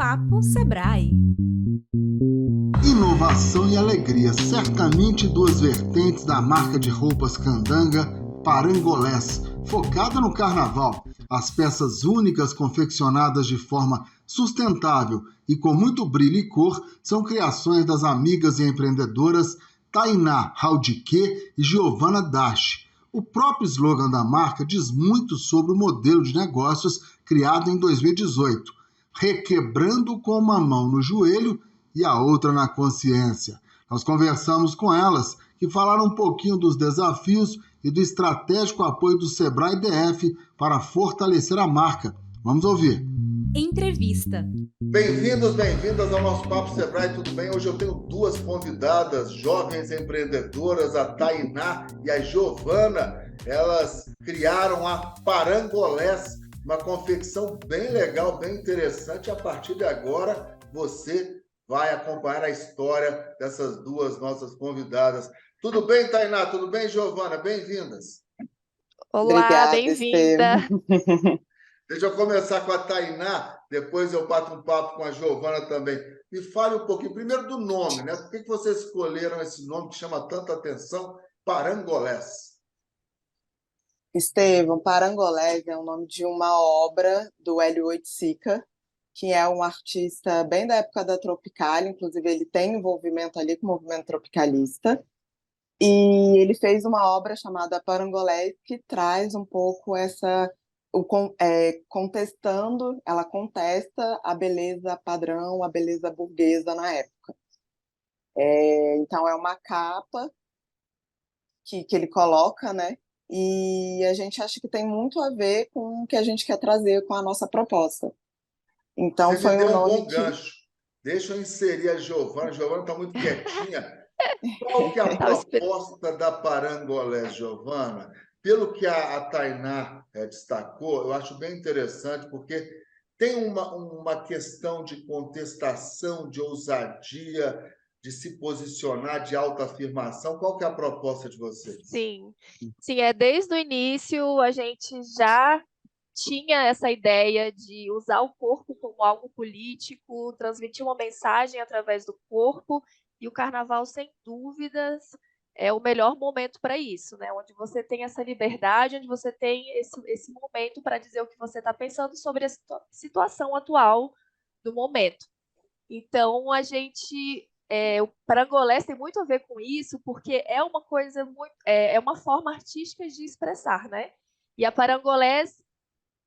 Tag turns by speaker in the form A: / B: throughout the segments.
A: Papo Sebrae.
B: Inovação e alegria, certamente duas vertentes da marca de roupas Candanga, Parangolés, focada no carnaval. As peças únicas confeccionadas de forma sustentável e com muito brilho e cor são criações das amigas e empreendedoras Tainá Raudique e Giovana Dash. O próprio slogan da marca diz muito sobre o modelo de negócios criado em 2018, requebrando com uma mão no joelho e a outra na consciência. Nós conversamos com elas, que falaram um pouquinho dos desafios e do estratégico apoio do Sebrae DF para fortalecer a marca. Vamos ouvir.
A: Entrevista.
C: Bem-vindos, bem-vindas ao nosso Papo Sebrae, tudo bem? Hoje eu tenho duas convidadas, jovens empreendedoras, a Tainá e a Giovana. Elas criaram a Parangolés, uma confecção bem legal, bem interessante. A partir de agora, você vai acompanhar a história dessas duas nossas convidadas. Tudo bem, Tainá? Tudo bem, Giovana? Bem-vindas.
D: Olá,
E: Obrigada,
D: bem-vinda.
C: Deixa eu começar com a Tainá, depois eu bato um papo com a Giovana também. Me fale um pouquinho, primeiro do nome, né? Por que vocês escolheram esse nome que chama tanta atenção, Parangolés?
E: Estevão, Parangolés é o nome de uma obra do Hélio Oiticica, que é um artista bem da época da Tropicália, inclusive ele tem envolvimento ali com o movimento tropicalista, e ele fez uma obra chamada Parangolés, que traz um pouco contestando, ela contesta a beleza padrão, a beleza burguesa na época. Então é uma capa que ele coloca, né? E a gente acha que tem muito a ver com o que a gente quer trazer com a nossa proposta. Então,
C: Você
E: foi
C: me deu
E: um
C: um
E: nome
C: bom gancho. Deixa eu inserir a Giovana. A Giovana está muito quietinha. Qual que é a proposta da Parangolés, Giovana? Pelo que a Tainá destacou, eu acho bem interessante, porque tem uma questão de contestação, de ousadia, de se posicionar, de autoafirmação. Qual que é a proposta de vocês?
D: Sim, desde o início a gente já tinha essa ideia de usar o corpo como algo político, transmitir uma mensagem através do corpo, e o carnaval, sem dúvidas, é o melhor momento para isso, né? Onde você tem essa liberdade, onde você tem esse momento para dizer o que você está pensando sobre a situação atual do momento. Então, o Parangolés tem muito a ver com isso, porque é uma coisa muito, é uma forma artística de expressar, né? E a Parangolés,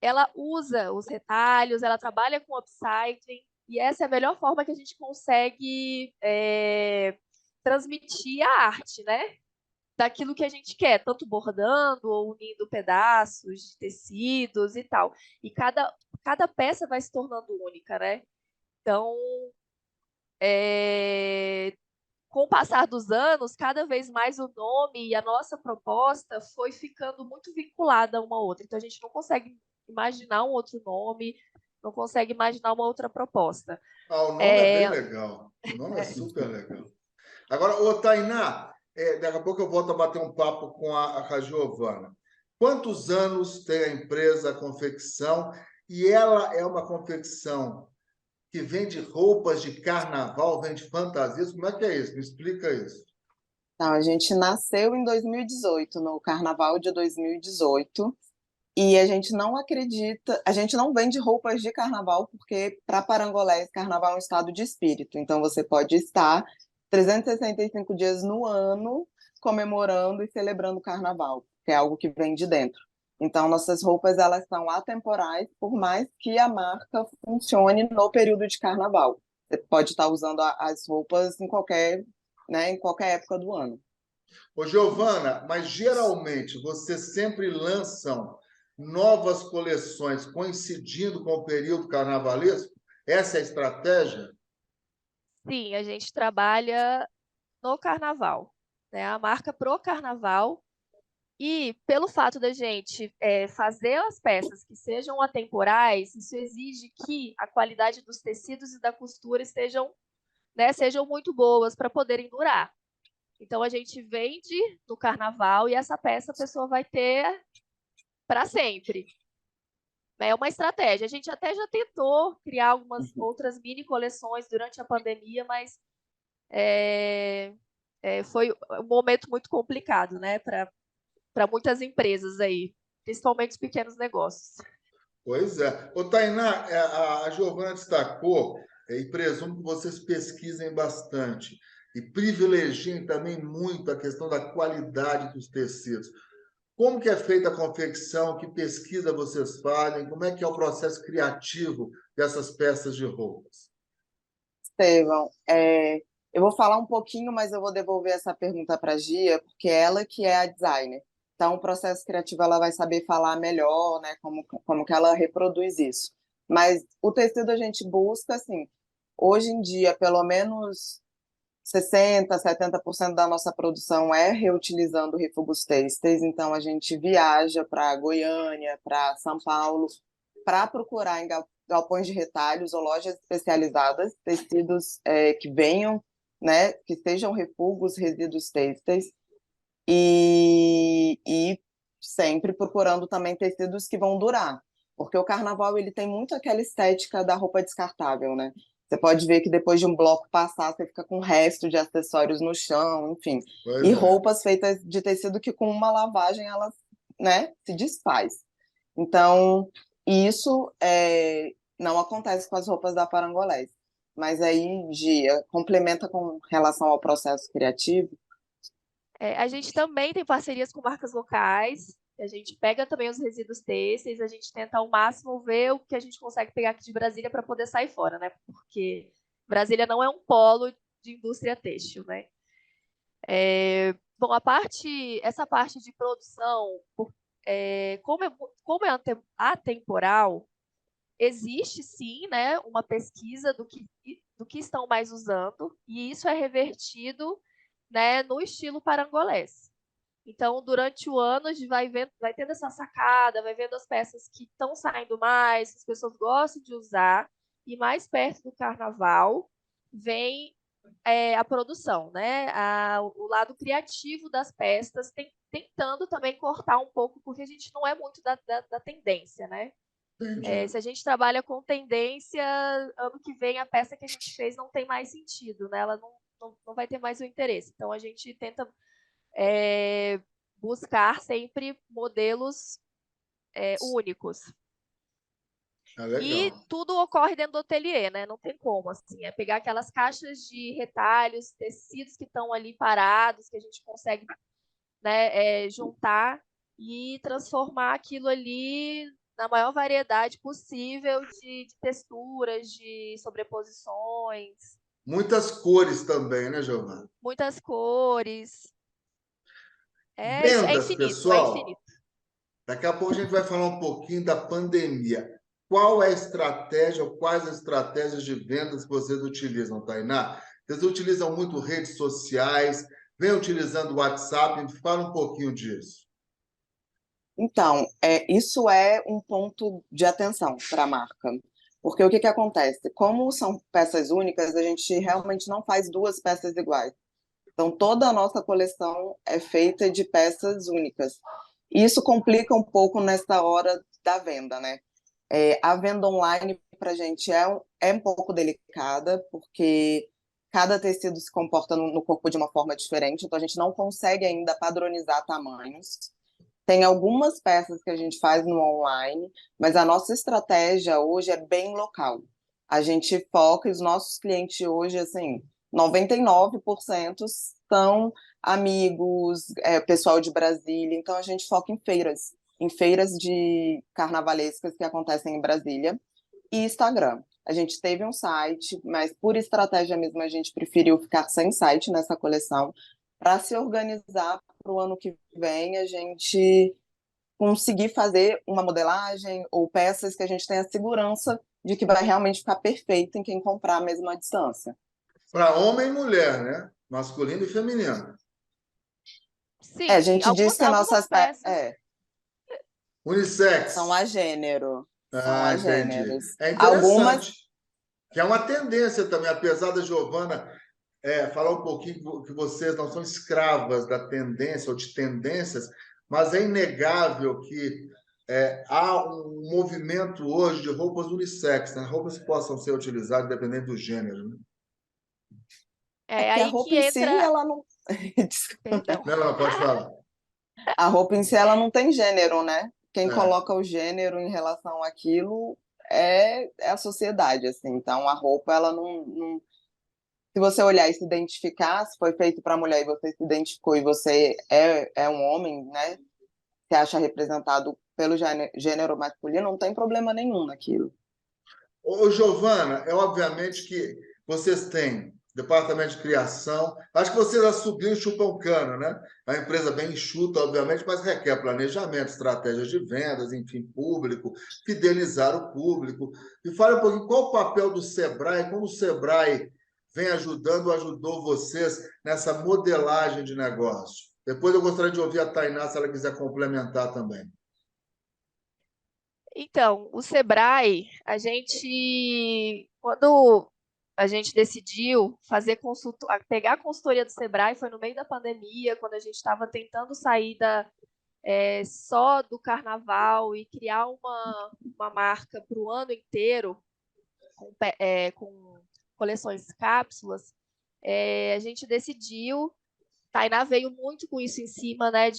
D: ela usa os retalhos, ela trabalha com upcycling, e essa é a melhor forma que a gente consegue transmitir a arte, né? Daquilo que a gente quer, tanto bordando ou unindo pedaços de tecidos e tal. E cada peça vai se tornando única, né? Então, com o passar dos anos, cada vez mais o nome e a nossa proposta foi ficando muito vinculada uma à outra. Então, a gente não consegue imaginar um outro nome, não consegue imaginar uma outra proposta.
C: O nome é bem legal. O nome é super legal. Agora, ô Tainá, daqui a pouco eu volto a bater um papo com a Giovana. Quantos anos tem a empresa, a confecção? E ela é uma confecção que vende roupas de carnaval, vende fantasias. Como é que é isso? Me explica isso.
E: Então, a gente nasceu em 2018, no Carnaval de 2018, e a gente não acredita, a gente não vende roupas de carnaval, porque para Parangolés, carnaval é um estado de espírito. Então, você pode estar 365 dias no ano comemorando e celebrando o carnaval, que é algo que vem de dentro. Então, nossas roupas, elas são atemporais, por mais que a marca funcione no período de carnaval. Você pode estar usando as roupas em qualquer época do ano.
C: Ô, Giovana, mas geralmente vocês sempre lançam novas coleções coincidindo com o período carnavalesco? Essa é a estratégia?
D: Sim, a gente trabalha no carnaval, né? A marca pro carnaval. E pelo fato da gente fazer as peças que sejam atemporais, isso exige que a qualidade dos tecidos e da costura sejam muito boas para poderem durar. Então, a gente vende no carnaval e essa peça a pessoa vai ter para sempre. É uma estratégia. A gente até já tentou criar algumas outras mini coleções durante a pandemia, mas foi um momento muito complicado, né, para muitas empresas aí, principalmente os pequenos negócios.
C: Pois é. Ô, Tainá, a Giovana destacou, e presumo que vocês pesquisem bastante, e privilegiem também muito a questão da qualidade dos tecidos. Como que é feita a confecção? Que pesquisa vocês fazem? Como é que é o processo criativo dessas peças de roupas?
E: Estevão, eu vou falar um pouquinho, mas eu vou devolver essa pergunta para a Gia, porque ela que é a designer. Então, o processo criativo ela vai saber falar melhor, né, como que ela reproduz isso. Mas o tecido a gente busca, assim, hoje em dia, pelo menos 60, 70% da nossa produção é reutilizando refugos têxteis, então a gente viaja para Goiânia, para São Paulo, para procurar em galpões de retalhos ou lojas especializadas tecidos que venham, né, que sejam refugos, resíduos têxteis, e sempre procurando também tecidos que vão durar, porque o carnaval ele tem muito aquela estética da roupa descartável, né? Você pode ver que depois de um bloco passar, você fica com o resto de acessórios no chão, enfim.
C: Pois
E: E
C: é.
E: roupas feitas de tecido que com uma lavagem ela, né, se desfaz. Então, isso não acontece com as roupas da Parangolés. Mas aí, Gia, complementa com relação ao processo criativo.
D: A gente também tem parcerias com marcas locais. A gente pega também os resíduos têxteis, a gente tenta ao máximo ver o que a gente consegue pegar aqui de Brasília para poder sair fora, né? Porque Brasília não é um polo de indústria têxtil, né? Bom, essa parte de produção, como é atemporal, existe sim, né, uma pesquisa do que estão mais usando, e isso é revertido, né, no estilo parangolés. Então, durante o ano, a gente vai tendo essa sacada, vai vendo as peças que estão saindo mais, que as pessoas gostam de usar, e mais perto do carnaval vem a produção, né? O lado criativo das peças, tentando também cortar um pouco, porque a gente não é muito da tendência, né?
C: Entendi.
D: Se a gente trabalha com tendência, ano que vem a peça que a gente fez não tem mais sentido, né? Ela não vai ter mais o interesse. Então, a gente tenta buscar sempre modelos únicos. E
C: Legal.
D: tudo ocorre dentro do ateliê, né? Não tem como, assim. É pegar aquelas caixas de retalhos, tecidos que estão ali parados, que a gente consegue, né, juntar e transformar aquilo ali na maior variedade possível de texturas, de sobreposições,
C: Muitas cores também, né, Giovana?
D: muitas cores. É
C: Vendas,
D: infinito, é
C: pessoal.
D: infinito.
C: Daqui a pouco a gente vai falar um pouquinho da pandemia. Qual é a estratégia ou quais as estratégias de vendas que vocês utilizam, Tainá? Vocês utilizam muito redes sociais, vem utilizando o WhatsApp, fala um pouquinho disso.
E: Então, isso é um ponto de atenção para a marca. Porque o que, que acontece? Como são peças únicas, a gente realmente não faz duas peças iguais. Então, toda a nossa coleção é feita de peças únicas. E isso complica um pouco nessa hora da venda, né? A venda online para a gente é um pouco delicada, porque cada tecido se comporta no corpo de uma forma diferente, então a gente não consegue ainda padronizar tamanhos. Tem algumas peças que a gente faz no online, mas a nossa estratégia hoje é bem local. A gente foca, e os nossos clientes hoje, assim, 99% são amigos, pessoal de Brasília, então a gente foca em feiras de carnavalescas que acontecem em Brasília, e Instagram. A gente teve um site, mas por estratégia mesmo a gente preferiu ficar sem site nessa coleção, para se organizar para o ano que vem a gente conseguir fazer uma modelagem ou peças que a gente tenha segurança de que vai realmente ficar perfeito em quem comprar a mesma distância.
C: Para homem e mulher, né? Masculino e feminino.
D: Sim,
E: A
D: sim.
E: gente diz que
D: Algumas
E: nossas
D: peças.
E: são
C: Unissex.
E: a gênero, são
C: Ah,
E: a
C: entendi.
E: gêneros.
C: É
E: Algumas,
C: interessante, que é uma tendência também, apesar da Giovana falar um pouquinho que vocês não são escravas da tendência ou de tendências, mas é inegável que há um movimento hoje de roupas unissex, né? Roupas que possam ser utilizadas dependendo do gênero, né?
D: É
E: Que a
D: aí que
E: roupa em si,
D: entra.
E: ela não.
D: Perdão.
C: Não, não, pode falar.
E: A roupa em si, ela não tem gênero, né? Quem
C: É.
E: coloca o gênero em relação àquilo é a sociedade, assim. Então, a roupa, ela não. Se você olhar e se identificar, se foi feito para mulher e você se identificou e você é um homem, né? Se acha representado pelo gênero masculino, não tem problema nenhum naquilo.
C: Ô, Giovana, é obviamente que vocês têm departamento de criação. Acho que vocês assumiram e chupam cana, né? É uma empresa bem enxuta, obviamente, mas requer planejamento, estratégias de vendas, enfim, público, fidelizar o público. E fale um pouquinho qual o papel do Sebrae, como o Sebrae vem ajudando, ajudou vocês nessa modelagem de negócio. Depois eu gostaria de ouvir a Tainá, se ela quiser complementar também.
D: Então, o Sebrae, quando a gente decidiu pegar a consultoria do Sebrae, foi no meio da pandemia, quando a gente estava tentando sair só do carnaval e criar uma marca para o ano inteiro, com coleções cápsulas, a gente decidiu. Tainá veio muito com isso em cima, né,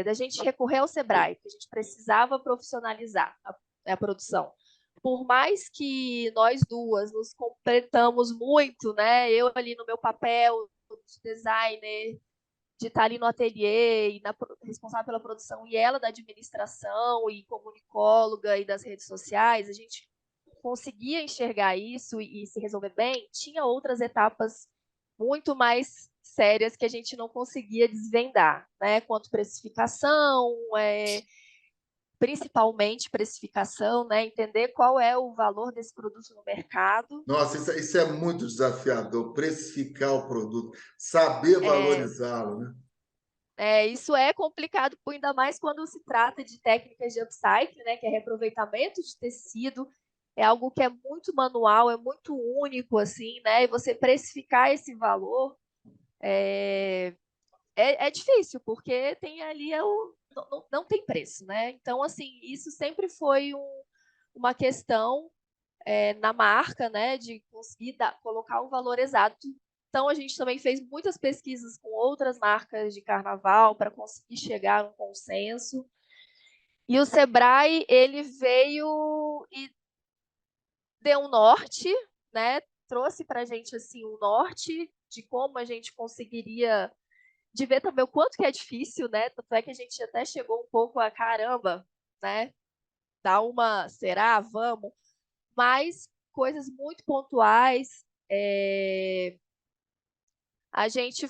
D: da gente recorrer ao Sebrae, porque a gente precisava profissionalizar a produção. Por mais que nós duas nos completamos muito, né, eu ali no meu papel de designer, de estar ali no ateliê, responsável pela produção, e ela da administração, e comunicóloga, e das redes sociais, a gente conseguia enxergar isso e se resolver bem. Tinha outras etapas muito mais sérias que a gente não conseguia desvendar, né? Quanto precificação, principalmente precificação, né? Entender qual é o valor desse produto no mercado.
C: Nossa, isso é muito desafiador, precificar o produto, saber valorizá-lo, né?
D: Isso é complicado, ainda mais quando se trata de técnicas de upcycling, né? Que é reaproveitamento de tecido. É algo que é muito manual, é muito único, assim, né? E você precificar esse valor é difícil, porque tem ali não tem preço, né? Então, assim, isso sempre foi uma questão na marca, né? De conseguir colocar um valor exato. Então, a gente também fez muitas pesquisas com outras marcas de carnaval para conseguir chegar a um consenso. E o Sebrae, ele veio e deu um norte, né? Trouxe para a gente assim um norte de como a gente conseguiria, de ver também o quanto que é difícil, né? Tanto é que a gente até chegou um pouco a caramba, né? Será? Vamos. Mas coisas muito pontuais, a gente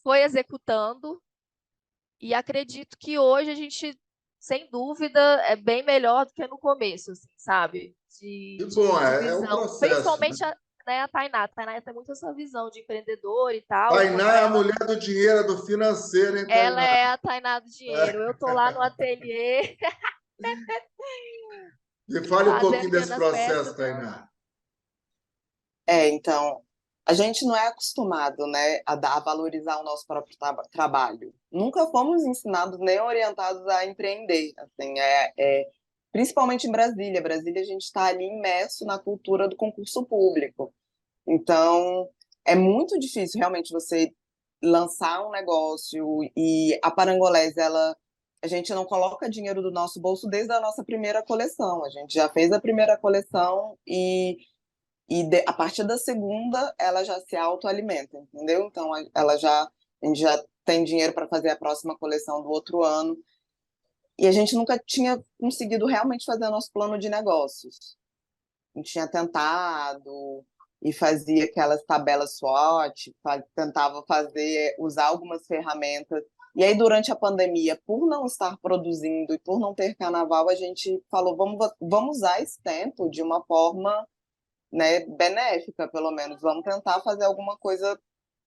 D: foi executando e acredito que hoje a gente, sem dúvida, é bem melhor do que no começo, assim, sabe?
C: E bom,
D: De
C: é um
D: visão,
C: processo, né?
D: principalmente a Tainá. A Tainá tem muito essa visão de empreendedor e tal, então
C: Tainá
D: para
C: é a
D: ela,
C: mulher do dinheiro, é do financeiro, hein,
D: ela
C: Tainá?
D: é a Tainá do dinheiro. Eu tô lá no ateliê
C: Me fale um pouquinho
D: fazendo,
C: desse
D: vendo as
C: processo,
D: peças, ela.
C: Tainá.
E: Então, a gente não é acostumado, né, a valorizar o nosso próprio trabalho. Nunca fomos ensinados nem orientados a empreender, assim, principalmente em Brasília. Brasília, a gente está ali imerso na cultura do concurso público. Então, é muito difícil realmente você lançar um negócio e a Parangolés, a gente não coloca dinheiro do nosso bolso desde a nossa primeira coleção. A gente já fez a primeira coleção a partir da segunda ela já se autoalimenta, entendeu? Então a gente já tem dinheiro para fazer a próxima coleção do outro ano. E a gente nunca tinha conseguido realmente fazer o nosso plano de negócios. A gente tinha tentado e fazia aquelas tabelas SWOT, tentava usar algumas ferramentas. E aí, durante a pandemia, por não estar produzindo e por não ter carnaval, a gente falou, vamos usar esse tempo de uma forma, né, benéfica, pelo menos. Vamos tentar fazer alguma coisa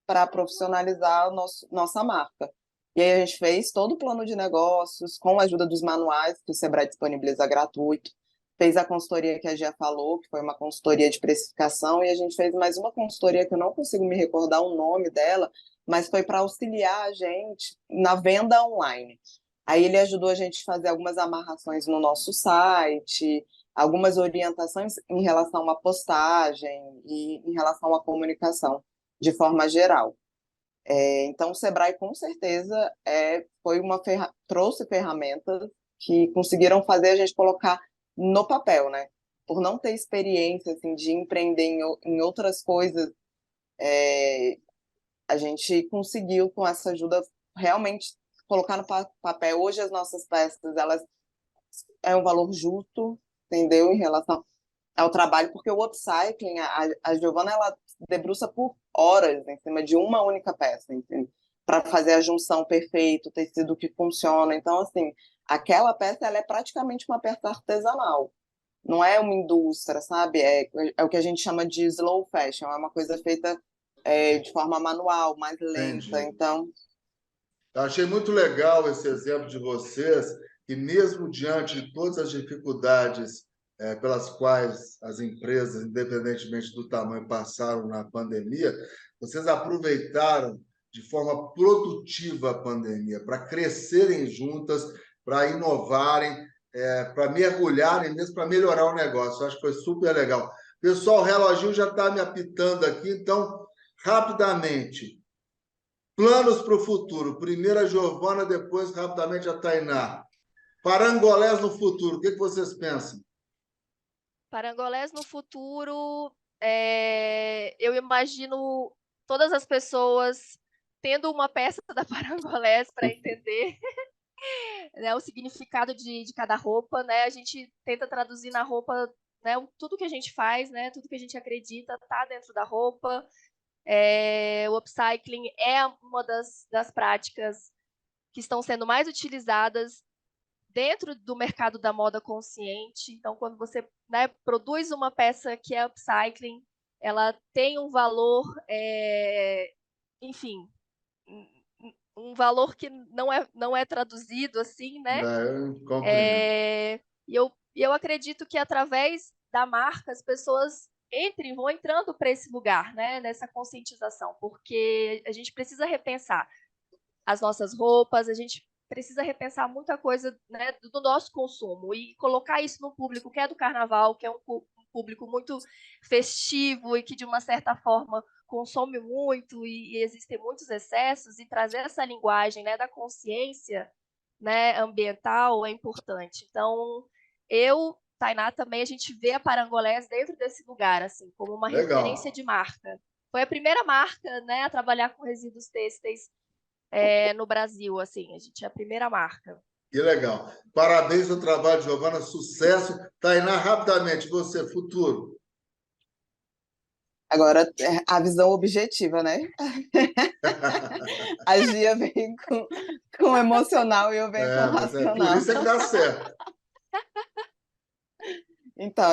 E: para profissionalizar nossa marca. E aí a gente fez todo o plano de negócios, com a ajuda dos manuais que o Sebrae disponibiliza gratuito, fez a consultoria que a Gia falou, que foi uma consultoria de precificação, e a gente fez mais uma consultoria que eu não consigo me recordar o nome dela, mas foi para auxiliar a gente na venda online. Aí ele ajudou a gente a fazer algumas amarrações no nosso site, algumas orientações em relação à postagem e em relação à comunicação, de forma geral. Então, o Sebrae, com certeza, trouxe ferramentas que conseguiram fazer a gente colocar no papel, né? Por não ter experiência assim, de empreender em outras coisas, a gente conseguiu, com essa ajuda, realmente colocar no papel. Hoje, as nossas peças, elas é um valor justo, entendeu? Em relação ao trabalho, porque o upcycling, a Giovana, ela debruça por horas em cima de uma única peça, para fazer a junção perfeita, o tecido que funciona. Então, assim, aquela peça, ela é praticamente uma peça artesanal. Não é uma indústria, sabe? É o que a gente chama de slow fashion, é uma coisa feita de forma manual, mais lenta.
C: Entendi.
E: Então,
C: Eu achei muito legal esse exemplo de vocês, que mesmo diante de todas as dificuldades pelas quais as empresas, independentemente do tamanho, passaram na pandemia, vocês aproveitaram de forma produtiva a pandemia para crescerem juntas, para inovarem, para mergulharem mesmo, para melhorar o negócio. Eu acho que foi super legal. Pessoal, o reloginho já está me apitando aqui, então, rapidamente, planos para o futuro. Primeiro a Giovana, depois, rapidamente, a Tainá. Parangolés no futuro, o que vocês pensam?
D: Parangolés no futuro, eu imagino todas as pessoas tendo uma peça da Parangolés para entender né, o significado de cada roupa, né? A gente tenta traduzir na roupa, né, tudo que a gente faz, né, tudo que a gente acredita está dentro da roupa. O upcycling é uma das práticas que estão sendo mais utilizadas dentro do mercado da moda consciente. Então, quando você, né, produz uma peça que é upcycling, ela tem um valor, enfim, um valor que não é traduzido assim, né?
C: Eu compreendo.
D: E eu acredito que através da marca as pessoas vão entrando para esse lugar, né? Nessa conscientização, porque a gente precisa repensar as nossas roupas, a gente precisa repensar muita coisa, né, do nosso consumo e colocar isso no público que é do carnaval, que é um público muito festivo e que, de uma certa forma, consome muito e existem muitos excessos, e trazer essa linguagem, né, da consciência, né, ambiental é importante. Então, Tainá, também a gente vê a Parangolés dentro desse lugar, assim, como uma referência de marca. Foi a primeira marca, né, a trabalhar com resíduos têxteis no Brasil, assim, a gente é a primeira marca.
C: Que legal. Parabéns pelo trabalho, Giovana, sucesso. Tainá, rapidamente, você, futuro.
E: Agora, a visão objetiva, né? A Gia vem com emocional e eu venho com racional.
C: Por isso é que dá certo.
E: Então,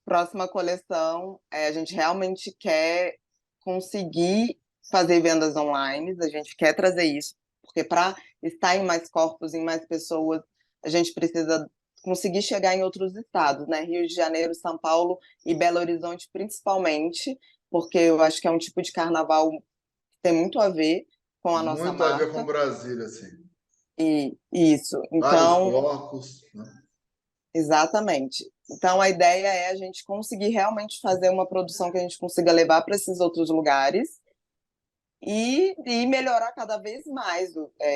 E: próxima coleção, a gente realmente quer conseguir fazer vendas online, a gente quer trazer isso, porque para estar em mais corpos, em mais pessoas, a gente precisa conseguir chegar em outros estados, né? Rio de Janeiro, São Paulo e Belo Horizonte, principalmente, porque eu acho que é um tipo de carnaval que tem muito a ver com a nossa marca.
C: Muito a ver com Brasília, assim.
E: Isso.
C: Então, vários blocos, né?
E: Exatamente. Então, a ideia é a gente conseguir realmente fazer uma produção que a gente consiga levar para esses outros lugares e melhorar cada vez mais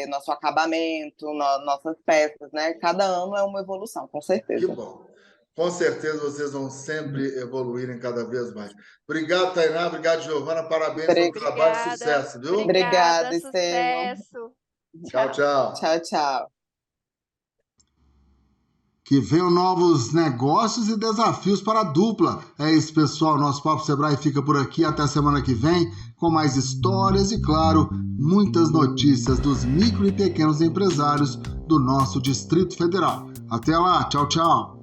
E: nosso acabamento, nossas peças, né? Cada ano é uma evolução, com certeza.
C: Que bom. Com certeza vocês vão sempre evoluírem cada vez mais. Obrigado, Tainá. Obrigado, Giovana. Parabéns pelo trabalho e sucesso, viu?
E: Obrigada, Estevam.
C: Tchau, tchau.
E: Tchau, tchau.
B: Que venham novos negócios e desafios para a dupla. É isso, pessoal. Nosso Papo Sebrae fica por aqui. Até semana que vem, com mais histórias e, claro, muitas notícias dos micro e pequenos empresários do nosso Distrito Federal. Até lá. Tchau, tchau.